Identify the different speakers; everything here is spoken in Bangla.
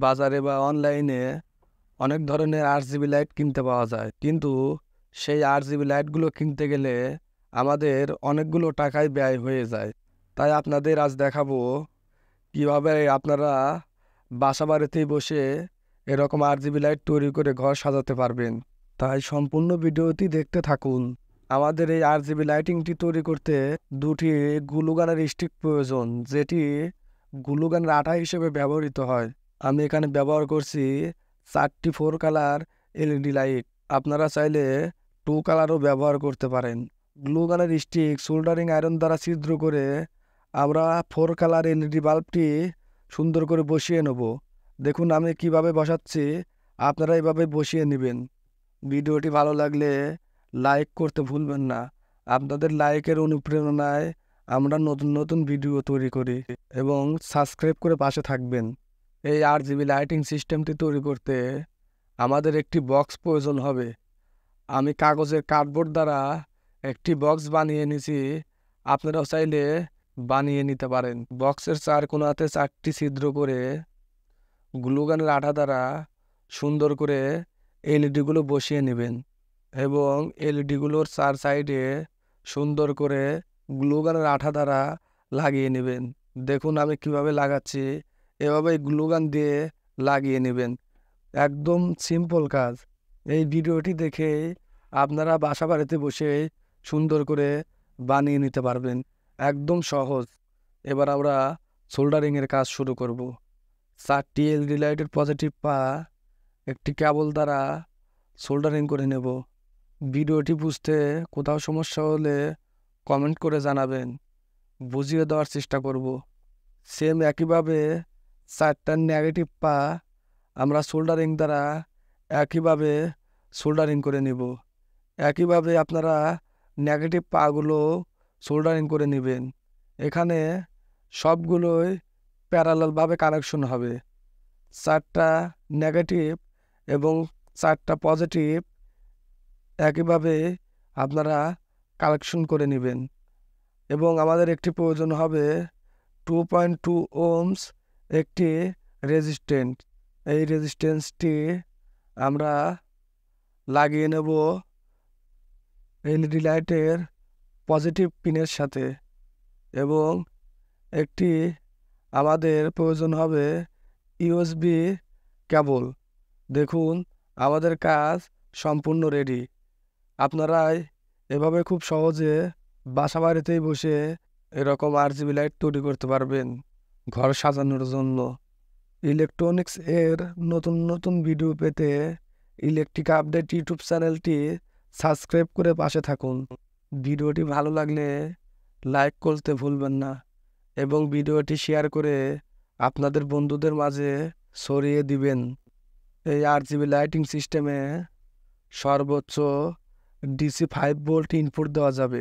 Speaker 1: বাজারে বা অনলাইনে অনেক ধরনের আরজিবি লাইট কিনতে পাওয়া যায়, কিন্তু সেই আরজিবি লাইটগুলো কিনতে গেলে আমাদের অনেকগুলো টাকাই ব্যয় হয়ে যায়। তাই আপনাদের আজ দেখাবো কিভাবে আপনারা বাসা বাড়িতেই বসে এরকম আরজিবি লাইট তৈরি করে ঘর সাজাতে পারবেন। তাই সম্পূর্ণ ভিডিওটি দেখতে থাকুন। আমাদের এই আরজিবি লাইটিংটি তৈরি করতে দুটি গ্লুগানের স্টিক প্রয়োজন, যেটি গ্লুগানের আঠা হিসেবে ব্যবহৃত হয়। আমি এখানে ব্যবহার করছি 4টি 4 কালার এলইডি লাইট। আপনারা চাইলে 2 কালারও ব্যবহার করতে পারেন। গ্লুগানের স্টিক সোল্ডারিং আয়রন দ্বারা ছিদ্র করে আমরা 4 কালার এলইডি বাল্বটি সুন্দর করে বসিয়ে নেব। দেখুন আমি কিভাবে বসাচ্ছি, আপনারা এভাবে বসিয়ে নেবেন। ভিডিওটি ভালো লাগলে লাইক করতে ভুলবেন না। আপনাদের লাইকের অনুপ্রেরণায় আমরা নতুন নতুন ভিডিও তৈরি করি, এবং সাবস্ক্রাইব করে পাশে থাকবেন। এই আরজিবি লাইটিং সিস্টেমটি তৈরি করতে আমাদের একটি বক্স প্রয়োজন হবে। আমি কাগজের কার্ডবোর্ড দ্বারা একটি বক্স বানিয়ে নিয়েছি, আপনারাও চাইলে বানিয়ে নিতে পারেন। বক্সের 4 কোণাতে 4টি ছিদ্র করে গ্লুগানের আঠা দ্বারা সুন্দর করে এলইডিগুলো বসিয়ে নেবেন, এবং এলইডিগুলোর 4 সাইডে সুন্দর করে গ্লুগানের আঠা দ্বারা লাগিয়ে নেবেন। দেখুন আমি কিভাবে লাগাচ্ছি, এভাবে গ্লুগান দিয়ে লাগিয়ে নেবেন। একদম সিম্পল কাজ। এই ভিডিওটি দেখে আপনারা বাসা বাড়িতে বসে সুন্দর করে বানিয়ে নিতে পারবেন, একদম সহজ। এবার আমরা সোল্ডারিংয়ের কাজ শুরু করব। 4টি এলইডি লাইটের পজিটিভ পা একটি কেবল দ্বারা সোল্ডারিং করে নেব। ভিডিওটি বুঝতে কোথাও সমস্যা হলে কমেন্ট করে জানাবেন, বুঝিয়ে দেওয়ার চেষ্টা করব। সেম একইভাবে 4টা নেগেটিভ পা আমরা সোল্ডারিং দ্বারা একইভাবে সোল্ডারিং করে নেব। একইভাবে আপনারা নেগেটিভ পাগুলো সোল্ডারিং করে নেবেন। এখানে সবগুলোই প্যারালালভাবে কানেকশন হবে। 4টা নেগেটিভ এবং 4টা পজিটিভ একইভাবে আপনারা কালেকশন করে নেবেন। এবং আমাদের একটি প্রয়োজন হবে 2.2 ওহমস একটি রেজিস্ট্যান্স। এই রেজিস্ট্যান্সটি আমরা লাগিয়ে নেব এলইডি লাইটের পজিটিভ পিনের সাথে। এবং একটি আমাদের প্রয়োজন হবে ইউএসবি কেবল। দেখুন আমাদের কাজ সম্পূর্ণ রেডি। আপনারাই এভাবে খুব সহজে বাসা বাড়িতেই বসে এরকম আরজিবি লাইট তৈরি করতে পারবেন ঘর সাজানোর জন্য। ইলেকট্রনিক্স এর নতুন নতুন ভিডিও পেতে ইলেকট্রিক আপডেট ইউটিউব চ্যানেলটি সাবস্ক্রাইব করে পাশে থাকুন। ভিডিওটি ভালো লাগলে লাইক করতে ভুলবেন না, এবং ভিডিওটি শেয়ার করে আপনাদের বন্ধুদের মাঝে ছড়িয়ে দিবেন। এই আরজিবি লাইটিং সিস্টেমে সর্বোচ্চ DC 5 ভোল্ট ইনপুট দেওয়া যাবে।